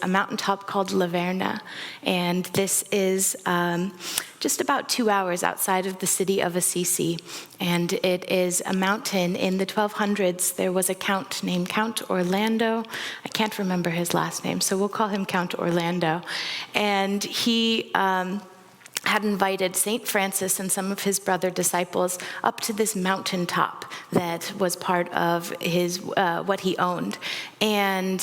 a mountaintop called Laverna, and this is just about 2 hours outside of the city of Assisi, and it is a mountain. In the 1200s, there was a count named Count Orlando. I can't remember his last name, so we'll call him Count Orlando, and he had invited St. Francis and some of his brother disciples up to this mountaintop that was part of his what he owned. And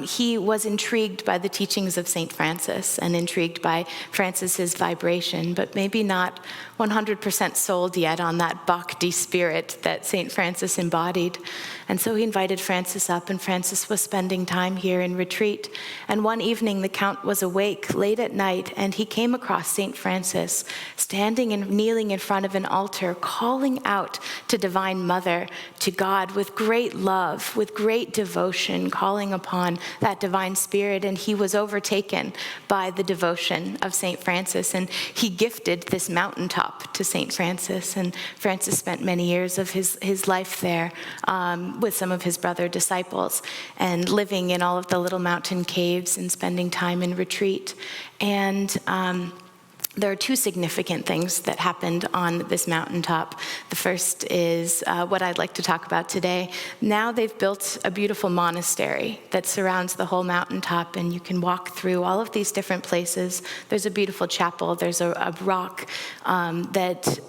he was intrigued by the teachings of St. Francis and intrigued by Francis's vibration, but maybe not 100% sold yet on that bhakti spirit that St. Francis embodied. And so he invited Francis up, and Francis was spending time here in retreat. And one evening, the Count was awake late at night, and he came across St. Francis standing and kneeling in front of an altar, calling out to Divine Mother, to God, with great love, with great devotion, calling upon that divine spirit. And he was overtaken by the devotion of St. Francis, and he gifted this mountaintop to St. Francis. And Francis spent many years of his life there with some of his brother disciples, and living in all of the little mountain caves and spending time in retreat. And there are two significant things that happened on this mountaintop. The first is what I'd like to talk about today. Now they've built a beautiful monastery that surrounds the whole mountaintop, and you can walk through all of these different places. There's a beautiful chapel. There's a rock that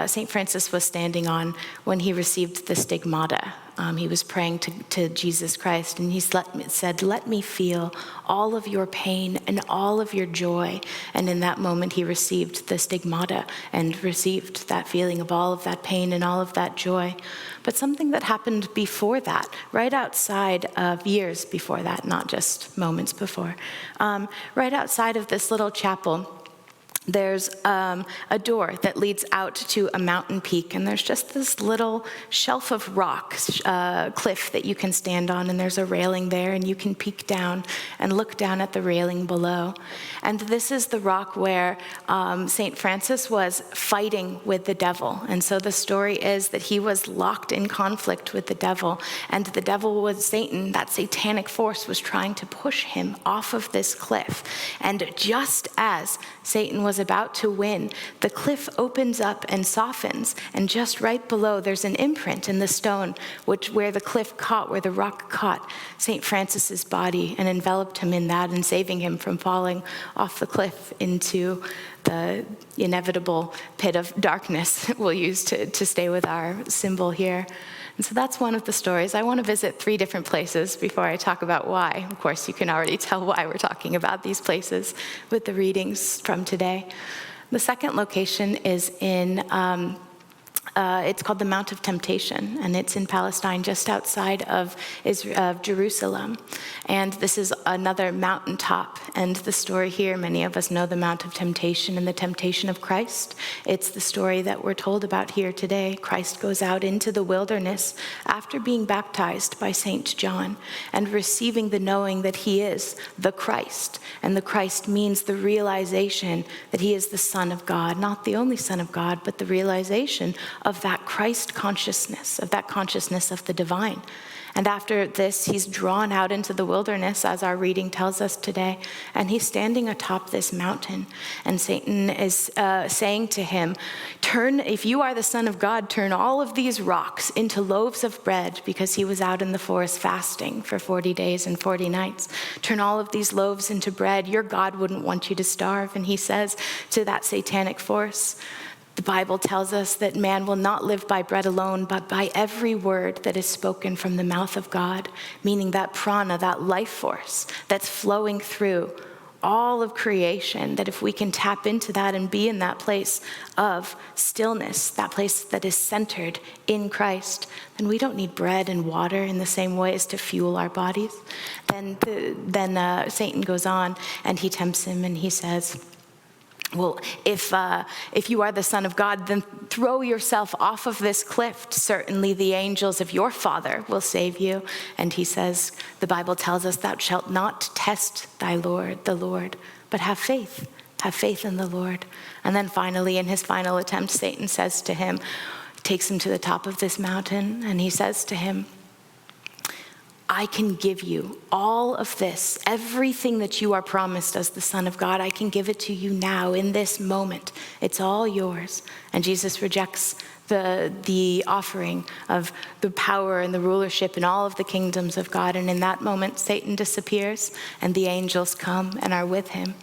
St. Francis was standing on when he received the stigmata. He was praying to Jesus Christ, and he said, "Let me feel all of your pain and all of your joy." And in that moment, he received the stigmata and received that feeling of all of that pain and all of that joy. But something that happened before that, right outside of years before that, not just moments before, right outside of this little chapel, there's a door that leads out to a mountain peak, and there's just this little shelf of rock, cliff that you can stand on, and there's a railing there, and you can peek down and look down at the railing below. And this is the rock where St. Francis was fighting with the devil. And so the story is that he was locked in conflict with the devil, and the devil was Satan. That satanic force was trying to push him off of this cliff. And just as Satan was about to win, the cliff opens up and softens, and just right below there's an imprint in the stone where the cliff caught, where the rock caught St. Francis's body and enveloped him in that, and saving him from falling off the cliff into the inevitable pit of darkness we'll use to stay with our symbol here. And so that's one of the stories. I want to visit 3 different places before I talk about why. Of course, you can already tell why we're talking about these places with the readings from today. The second location is it's called the Mount of Temptation, and it's in Palestine, just outside of Jerusalem. And this is another mountaintop. And the story here, many of us know the Mount of Temptation and the temptation of Christ. It's the story that we're told about here today. Christ goes out into the wilderness after being baptized by St. John and receiving the knowing that he is the Christ. And the Christ means the realization that he is the Son of God, not the only Son of God, but the realization of that Christ consciousness, of that consciousness of the divine. And after this, he's drawn out into the wilderness, as our reading tells us today, and he's standing atop this mountain. And Satan is saying to him, if you are the Son of God, turn all of these rocks into loaves of bread, because he was out in the forest fasting for 40 days and 40 nights. Turn all of these loaves into bread. Your God wouldn't want you to starve. And he says to that satanic force, the Bible tells us that man will not live by bread alone, but by every word that is spoken from the mouth of God, meaning that prana, that life force that's flowing through all of creation, that if we can tap into that and be in that place of stillness, that place that is centered in Christ, then we don't need bread and water in the same way as to fuel our bodies. Then Satan goes on and he tempts him, and he says, well, if you are the Son of God, then throw yourself off of this cliff. Certainly the angels of your Father will save you. And he says, the Bible tells us, thou shalt not test the Lord, but have faith. Have faith in the Lord. And then finally, in his final attempt, Satan says to him, takes him to the top of this mountain, and he says to him, I can give you all of this, everything that you are promised as the Son of God. I can give it to you now in this moment. It's all yours. And Jesus rejects the offering of the power and the rulership and all of the kingdoms of God. And in that moment, Satan disappears and the angels come and are with him.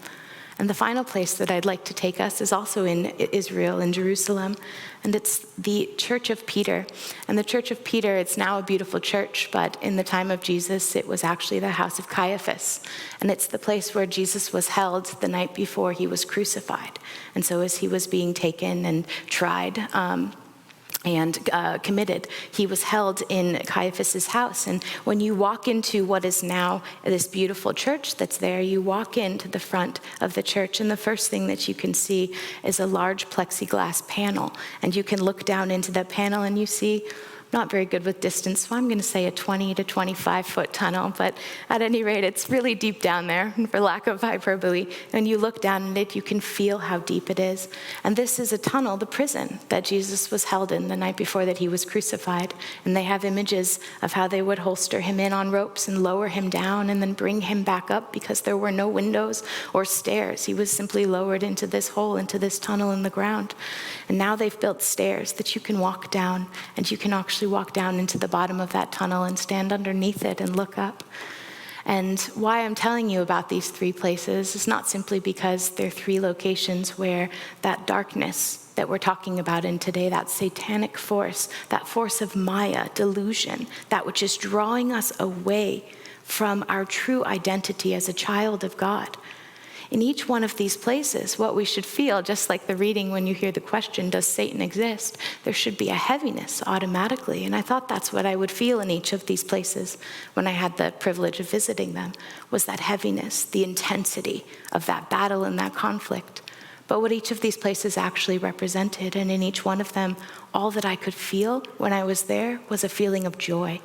And the final place that I'd like to take us is also in Israel, in Jerusalem, and it's the Church of Peter. And the Church of Peter, it's now a beautiful church, but in the time of Jesus, it was actually the house of Caiaphas. And it's the place where Jesus was held the night before he was crucified. And so as he was being taken and tried, and committed, he was held in Caiaphas's house. And when you walk into what is now this beautiful church that's there, you walk into the front of the church, and the first thing that you can see is a large plexiglass panel. And you can look down into that panel and you see, not very good with distance, so I'm going to say a 20 to 25 foot tunnel, but at any rate, it's really deep down there, for lack of hyperbole. When you look down at it, you can feel how deep it is. And this is a tunnel, the prison that Jesus was held in the night before that he was crucified. And they have images of how they would holster him in on ropes and lower him down and then bring him back up because there were no windows or stairs. He was simply lowered into this hole, into this tunnel in the ground. And now they've built stairs that you can walk down, and you can actually walk down into the bottom of that tunnel and stand underneath it and look up. And why I'm telling you about these three places is not simply because they're three locations where that darkness that we're talking about in today, that satanic force, that force of Maya, delusion, that which is drawing us away from our true identity as a child of God. In each one of these places, what we should feel, just like the reading when you hear the question, does Satan exist? There should be a heaviness automatically. And I thought that's what I would feel in each of these places when I had the privilege of visiting them, was that heaviness, the intensity of that battle and that conflict. But what each of these places actually represented, and in each one of them, all that I could feel when I was there was a feeling of joy,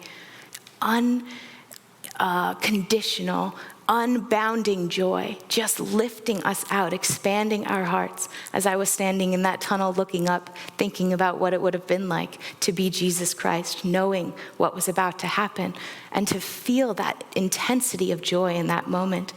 unconditional, unbounding joy, just lifting us out, expanding our hearts. As I was standing in that tunnel looking up, thinking about what it would have been like to be Jesus Christ, knowing what was about to happen, and to feel that intensity of joy in that moment.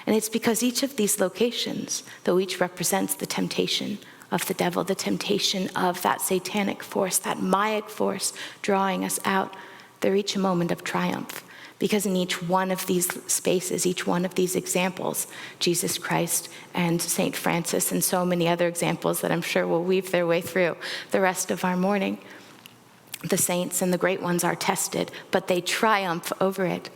And it's because each of these locations, though each represents the temptation of the devil, the temptation of that satanic force, that Mayic force drawing us out, they're each a moment of triumph. Because in each one of these spaces, each one of these examples, Jesus Christ and St. Francis and so many other examples that I'm sure will weave their way through the rest of our morning, the saints and the great ones are tested, but they triumph over it.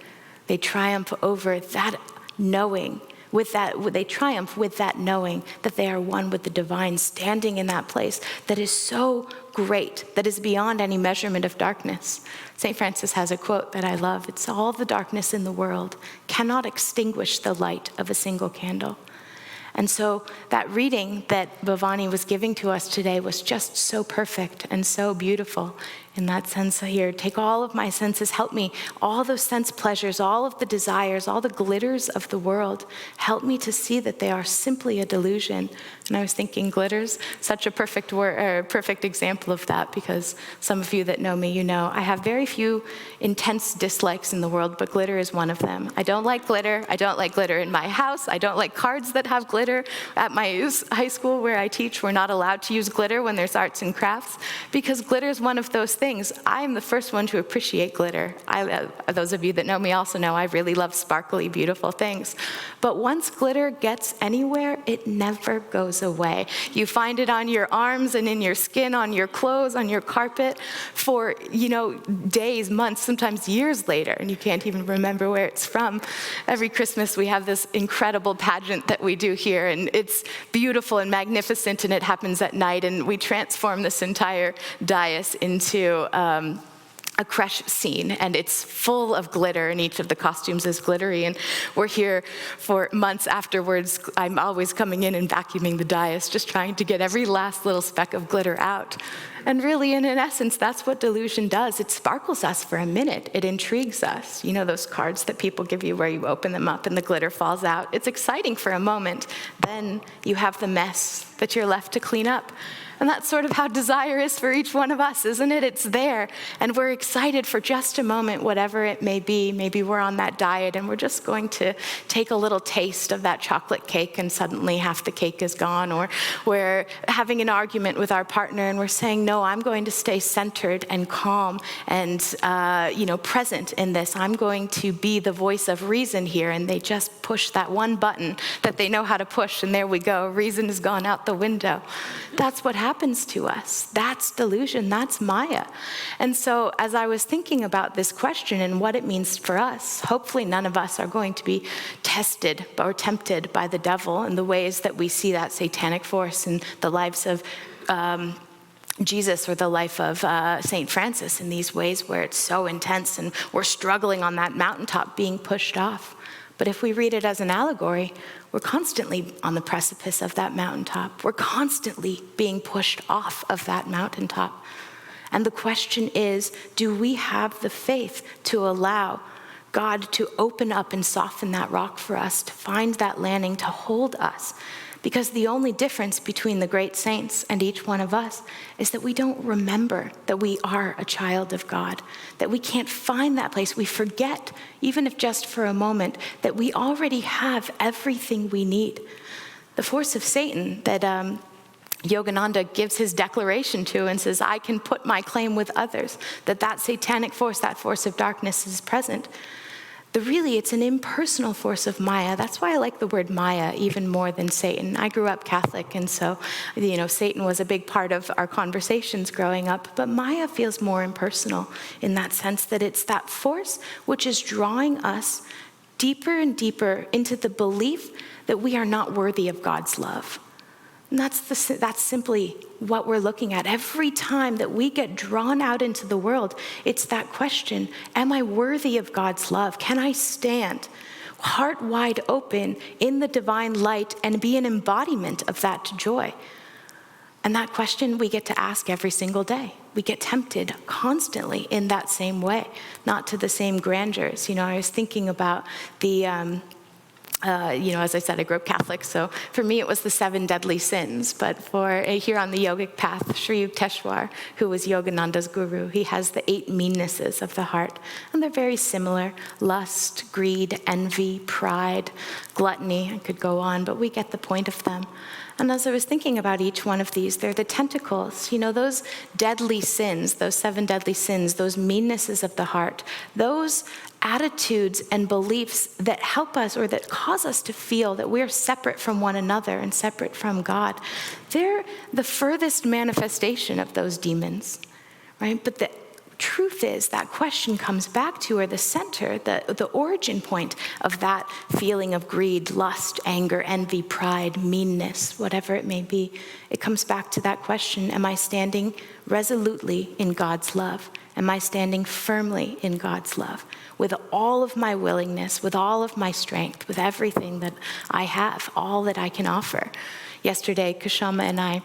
They triumph over that knowing. They triumph with that knowing that they are one with the divine, standing in that place that is so great, that is beyond any measurement of darkness. St. Francis has a quote that I love. It's, all the darkness in the world cannot extinguish the light of a single candle. And so that reading that Bhavani was giving to us today was just so perfect and so beautiful in that sense here. Take all of my senses, help me, all those sense pleasures, all of the desires, all the glitters of the world, help me to see that they are simply a delusion. And I was thinking glitters, such a perfect example of that, because some of you that know me, you know, I have very few intense dislikes in the world, but glitter is one of them. I don't like glitter. I don't like glitter in my house. I don't like cards that have glitter. At my high school where I teach, we're not allowed to use glitter when there's arts and crafts, because glitter is one of those things. I'm the first one to appreciate glitter. Those of you that know me also know I really love sparkly, beautiful things. But once glitter gets anywhere, it never goes away. You find it on your arms and in your skin, on your clothes, on your carpet for, days, months, sometimes years later, and you can't even remember where it's from. Every Christmas we have this incredible pageant that we do here, and it's beautiful and magnificent, and it happens at night, and we transform this entire dais into a creche scene, and it's full of glitter, and each of the costumes is glittery, and we're here for months afterwards. I'm always coming in and vacuuming the dais, just trying to get every last little speck of glitter out. And really, in essence, that's what delusion does. It sparkles us for a minute. It intrigues us. You know those cards that people give you where you open them up and the glitter falls out? It's exciting for a moment. Then you have the mess that you're left to clean up. And that's sort of how desire is for each one of us, isn't it? It's there, and we're excited for just a moment, whatever it may be. Maybe we're on that diet, and we're just going to take a little taste of that chocolate cake, and suddenly half the cake is gone. Or we're having an argument with our partner, and we're saying, no, I'm going to stay centered and calm and present in this. I'm going to be the voice of reason here, and they just push that one button that they know how to push, and there we go. Reason has gone out the window. That's what happens to us. That's delusion. That's Maya. And so as I was thinking about this question and what it means for us, hopefully none of us are going to be tested or tempted by the devil in the ways that we see that satanic force in the lives of Jesus or the life of St. Francis in these ways where it's so intense and we're struggling on that mountaintop being pushed off. But if we read it as an allegory, we're constantly on the precipice of that mountaintop. We're constantly being pushed off of that mountaintop. And the question is, do we have the faith to allow God to open up and soften that rock for us, to find that landing, to hold us? Because the only difference between the great saints and each one of us is that we don't remember that we are a child of God, that we can't find that place. We forget, even if just for a moment, that we already have everything we need. The force of Satan that Yogananda gives his declaration to and says, I can put my claim with others, that satanic force, that force of darkness is present. It's an impersonal force of Maya. That's why I like the word Maya even more than Satan. I grew up Catholic, and so, Satan was a big part of our conversations growing up, but Maya feels more impersonal in that sense that it's that force which is drawing us deeper and deeper into the belief that we are not worthy of God's love. And that's simply what we're looking at. Every time that we get drawn out into the world, it's that question, am I worthy of God's love? Can I stand heart wide open in the divine light and be an embodiment of that joy? And that question we get to ask every single day. We get tempted constantly in that same way, not to the same grandeurs. I was thinking about the as I said, I grew up Catholic, so for me it was the 7 deadly sins. But here on the yogic path, Sri Yukteswar, who was Yogananda's guru, he has the 8 meannesses of the heart. And they're very similar: lust, greed, envy, pride, gluttony. I could go on, but we get the point of them. And as I was thinking about each one of these, they're the tentacles. Those deadly sins, those 7 deadly sins, those meannesses of the heart, those attitudes and beliefs that help us or that cause us to feel that we're separate from one another and separate from God. They're the furthest manifestation of those demons, right? But the truth is, that question comes back to, or the center, the origin point of that feeling of greed, lust, anger, envy, pride, meanness, whatever it may be. It comes back to that question, am I standing resolutely in God's love? Am I standing firmly in God's love? With all of my willingness, with all of my strength, with everything that I have, all that I can offer. Yesterday, Kashama and I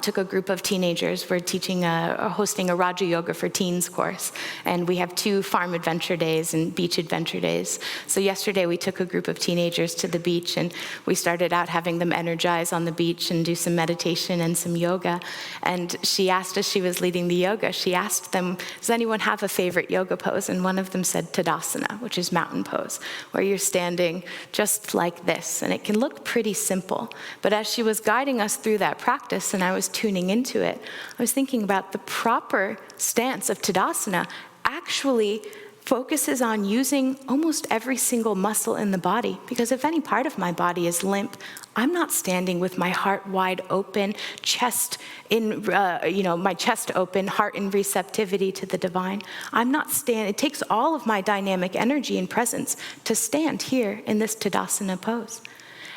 took a group of teenagers. We're hosting a Raja Yoga for Teens course, and we have 2 farm adventure days and beach adventure days. So yesterday we took a group of teenagers to the beach, and we started out having them energize on the beach and do some meditation and some yoga. And she asked us, she was leading the yoga, she asked them, does anyone have a favorite yoga pose? And one of them said Tadasana, which is mountain pose, where you're standing just like this. And it can look pretty simple, but as she was guiding us through that practice, and I was tuning into it, I was thinking about the proper stance of Tadasana actually focuses on using almost every single muscle in the body. Because if any part of my body is limp, I'm not standing with my heart wide open, chest in, my chest open, heart in receptivity to the divine. I'm not standing. It takes all of my dynamic energy and presence to stand here in this Tadasana pose.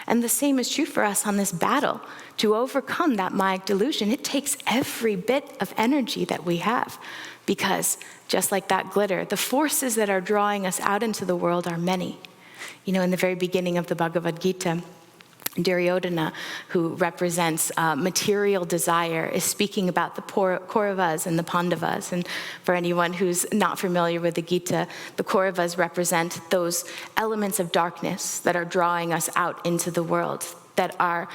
And the same is true for us on this battle. To overcome that Mayic delusion, it takes every bit of energy that we have. Because just like that glitter, the forces that are drawing us out into the world are many. In the very beginning of the Bhagavad Gita, Duryodhana, who represents material desire, is speaking about the Kauravas and the Pandavas. And for anyone who's not familiar with the Gita, the Kauravas represent those elements of darkness that are drawing us out into the world. that are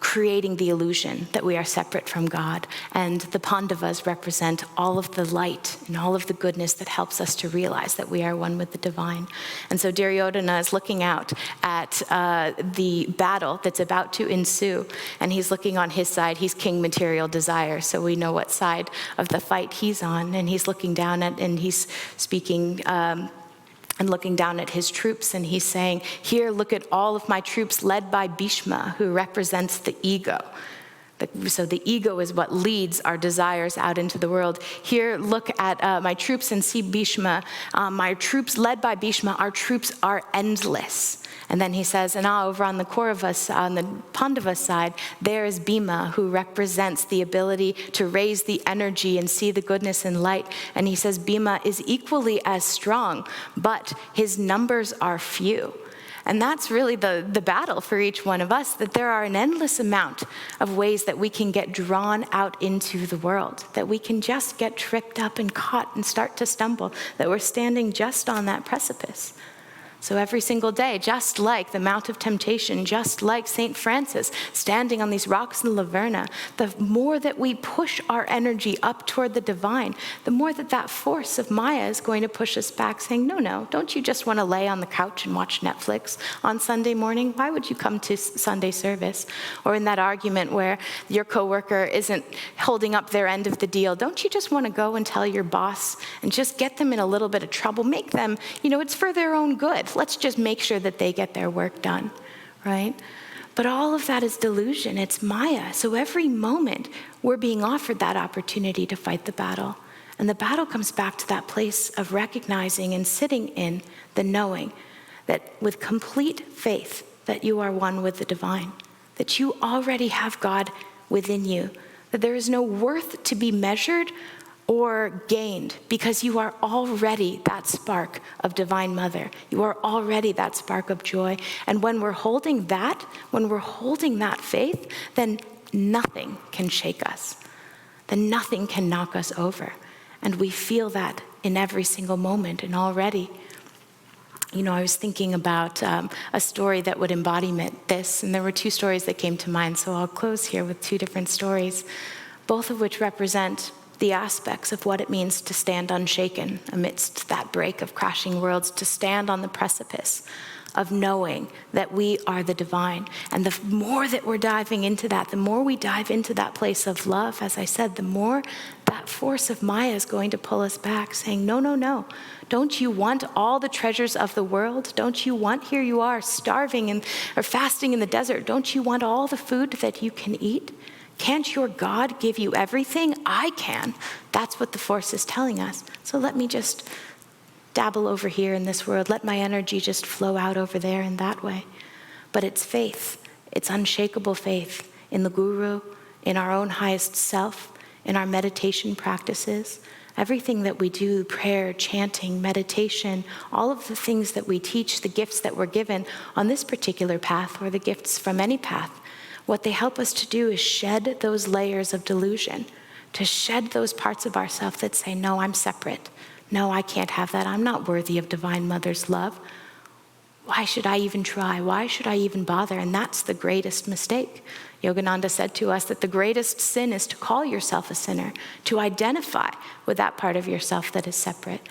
creating the illusion that we are separate from God. And the Pandavas represent all of the light and all of the goodness that helps us to realize that we are one with the divine. And so Duryodhana is looking out at the battle that's about to ensue, and he's looking on his side. He's King Material Desire, so we know what side of the fight he's on. And he's looking down at, and he's speaking and looking down at his troops, and he's saying, here, look at all of my troops led by Bhishma, who represents the ego. So the ego is what leads our desires out into the world. Here, look at my troops and see Bhishma. My troops led by Bhishma, our troops are endless. And then he says, and now over on the Kauravas, on the Pandava side, there is Bhima, who represents the ability to raise the energy and see the goodness and light. And he says Bhima is equally as strong, but his numbers are few. And that's really the battle for each one of us, that there are an endless amount of ways that we can get drawn out into the world, that we can just get tripped up and caught and start to stumble, that we're standing just on that precipice. So every single day, just like the Mount of Temptation, just like St. Francis standing on these rocks in Laverna, the more that we push our energy up toward the divine, the more that force of Maya is going to push us back, saying, no, don't you just want to lay on the couch and watch Netflix on Sunday morning? Why would you come to Sunday service? Or in that argument where your coworker isn't holding up their end of the deal, don't you just want to go and tell your boss and just get them in a little bit of trouble? Make them, it's for their own good. Let's just make sure that they get their work done, right? But all of that is delusion. It's Maya. So every moment we're being offered that opportunity to fight the battle. And the battle comes back to that place of recognizing and sitting in the knowing that with complete faith that you are one with the divine, that you already have God within you, that there is no worth to be measured or gained, because you are already that spark of Divine Mother. You are already that spark of joy. And when we're holding that faith, then nothing can shake us. Then nothing can knock us over. And we feel that in every single moment. And already, I was thinking about a story that would embody this, and there were two stories that came to mind. So I'll close here with two different stories, both of which represent the aspects of what it means to stand unshaken amidst that break of crashing worlds, to stand on the precipice of knowing that we are the divine. And the more that we're diving into that, the more we dive into that place of love, as I said, the more that force of Maya is going to pull us back, saying, no. Don't you want all the treasures of the world? Don't you want, here you are, starving or fasting in the desert. Don't you want all the food that you can eat? Can't your God give you everything? I can. That's what the force is telling us. So let me just dabble over here in this world. Let my energy just flow out over there in that way. But it's faith. It's unshakable faith in the Guru, in our own highest self, in our meditation practices. Everything that we do, prayer, chanting, meditation, all of the things that we teach, the gifts that we're given on this particular path, or the gifts from any path, what they help us to do is shed those layers of delusion, to shed those parts of ourselves that say, no, I'm separate. No, I can't have that. I'm not worthy of Divine Mother's love. Why should I even try? Why should I even bother? And that's the greatest mistake. Yogananda said to us that the greatest sin is to call yourself a sinner, to identify with that part of yourself that is separate,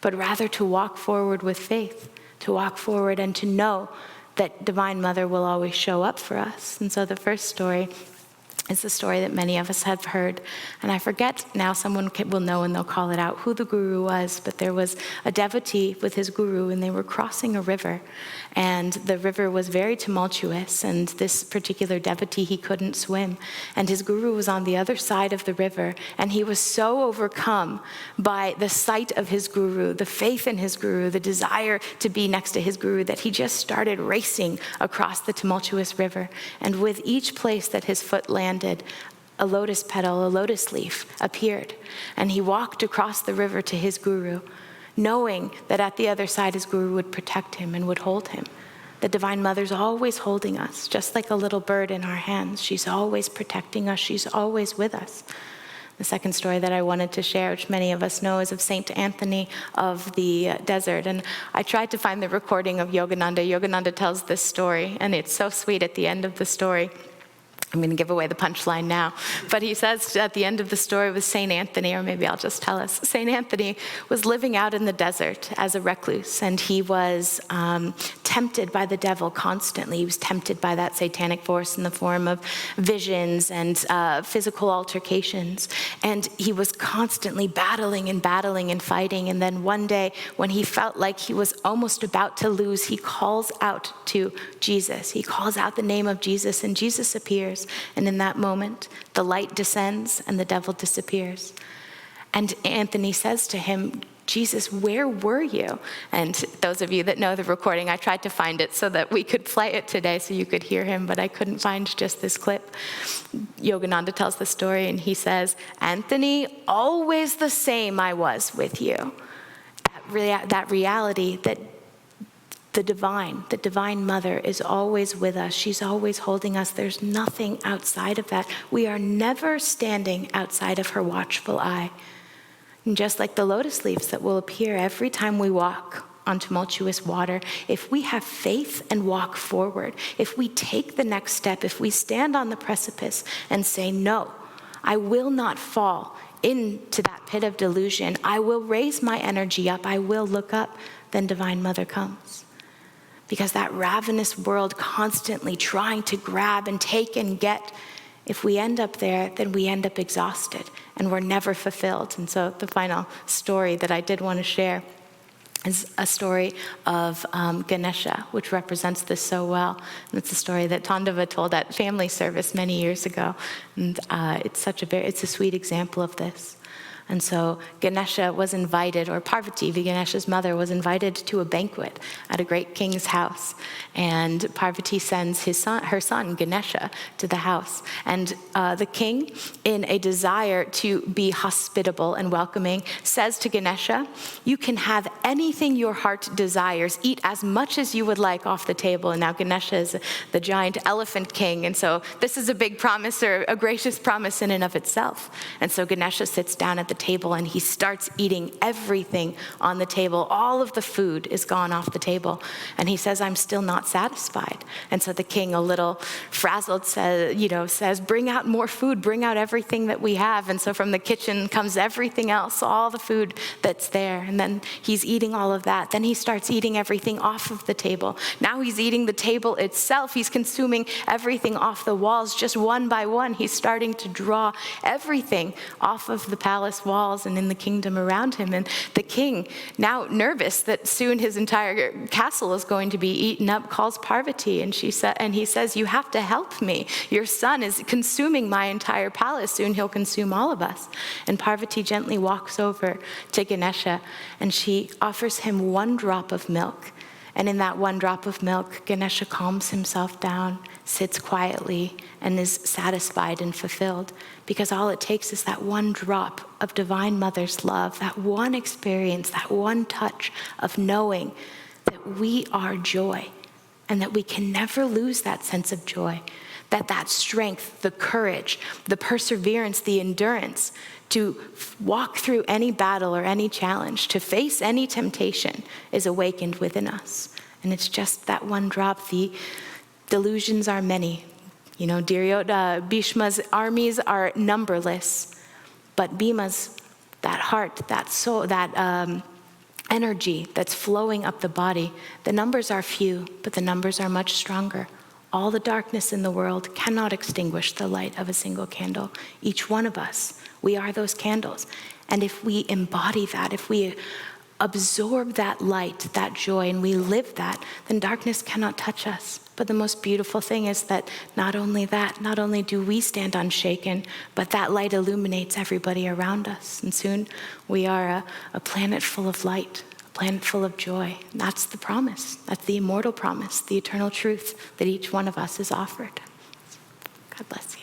but rather to walk forward with faith, to walk forward and to know that Divine Mother will always show up for us. And so the first story is the story that many of us have heard. And I forget now, someone will know and they'll call it out, who the guru was, but there was a devotee with his guru, and they were crossing a river. And the river was very tumultuous, and this particular devotee, he couldn't swim. And his guru was on the other side of the river, and he was so overcome by the sight of his guru, the faith in his guru, the desire to be next to his guru, that he just started racing across the tumultuous river. And with each place that his foot landed, a lotus petal, a lotus leaf appeared, and he walked across the river to his guru, knowing that at the other side his guru would protect him and would hold him. The Divine Mother's always holding us, just like a little bird in our hands. She's always protecting us. She's always with us. The second story that I wanted to share, which many of us know, is of Saint Anthony of the desert. And I tried to find the recording of Yogananda. Yogananda tells this story, and it's so sweet at the end of the story. I'm going to give away the punchline now. But he says at the end of the story with St. Anthony, or maybe I'll just tell us, St. Anthony was living out in the desert as a recluse, and he was tempted by the devil constantly. He was tempted by that satanic force in the form of visions and physical altercations. And he was constantly battling and fighting. And then one day, when he felt like he was almost about to lose, he calls out to Jesus. He calls out the name of Jesus, and Jesus appears. And in that moment, the light descends and the devil disappears. And Anthony says to him, Jesus, where were you? And those of you that know the recording, I tried to find it so that we could play it today so you could hear him, but I couldn't find just this clip. Yogananda tells the story, and he says, Anthony, always the same I was with you. That reality that the divine mother is always with us. She's always holding us. There's nothing outside of that. We are never standing outside of her watchful eye. And just like the lotus leaves that will appear every time we walk on tumultuous water, if we have faith and walk forward, if we take the next step, if we stand on the precipice and say, no, I will not fall into that pit of delusion. I will raise my energy up. I will look up. Then Divine Mother comes. Because that ravenous world constantly trying to grab and take and get, if we end up there, then we end up exhausted and we're never fulfilled. And so the final story that I did want to share is a story of Ganesha, which represents this so well. And it's a story that Tandava told at family service many years ago. And it's a sweet example of this. And so Ganesha was invited, or Parvati, Ganesha's mother, was invited to a banquet at a great king's house. And Parvati sends her son, Ganesha, to the house. And the king, in a desire to be hospitable and welcoming, says to Ganesha, you can have anything your heart desires. Eat as much as you would like off the table. And now Ganesha is the giant elephant king. And so this is a big promise, or a gracious promise in and of itself. And so Ganesha sits down at the table and he starts eating everything on the table. All of the food is gone off the table. And he says, I'm still not satisfied. And so the king, a little frazzled, says, bring out more food, bring out everything that we have. And so from the kitchen comes everything else, all the food that's there. And then he's eating all of that. Then he starts eating everything off of the table. Now he's eating the table itself. He's consuming everything off the walls, just one by one. He's starting to draw everything off of the palace walls and in the kingdom around him. And the king, now nervous that soon his entire castle is going to be eaten up, calls Parvati, and he says, you have to help me. Your son is consuming my entire palace. Soon he'll consume all of us. And Parvati gently walks over to Ganesha, and she offers him one drop of milk. And in that one drop of milk, Ganesha calms himself down, sits quietly, and is satisfied and fulfilled. Because all it takes is that one drop of Divine Mother's love, that one experience, that one touch of knowing that we are joy and that we can never lose that sense of joy. That strength, the courage, the perseverance, the endurance to walk through any battle or any challenge, to face any temptation is awakened within us. And it's just that one drop. The delusions are many. Bhishma's armies are numberless, but Bhima's, that heart, that soul, that energy that's flowing up the body, the numbers are few, but the numbers are much stronger. All the darkness in the world cannot extinguish the light of a single candle. Each one of us, we are those candles. And if we embody that, if we absorb that light, that joy, and we live that, then darkness cannot touch us. But the most beautiful thing is that not only do we stand unshaken, but that light illuminates everybody around us. And soon we are a planet full of light, a planet full of joy. And that's the promise. That's the immortal promise, the eternal truth that each one of us is offered. God bless you.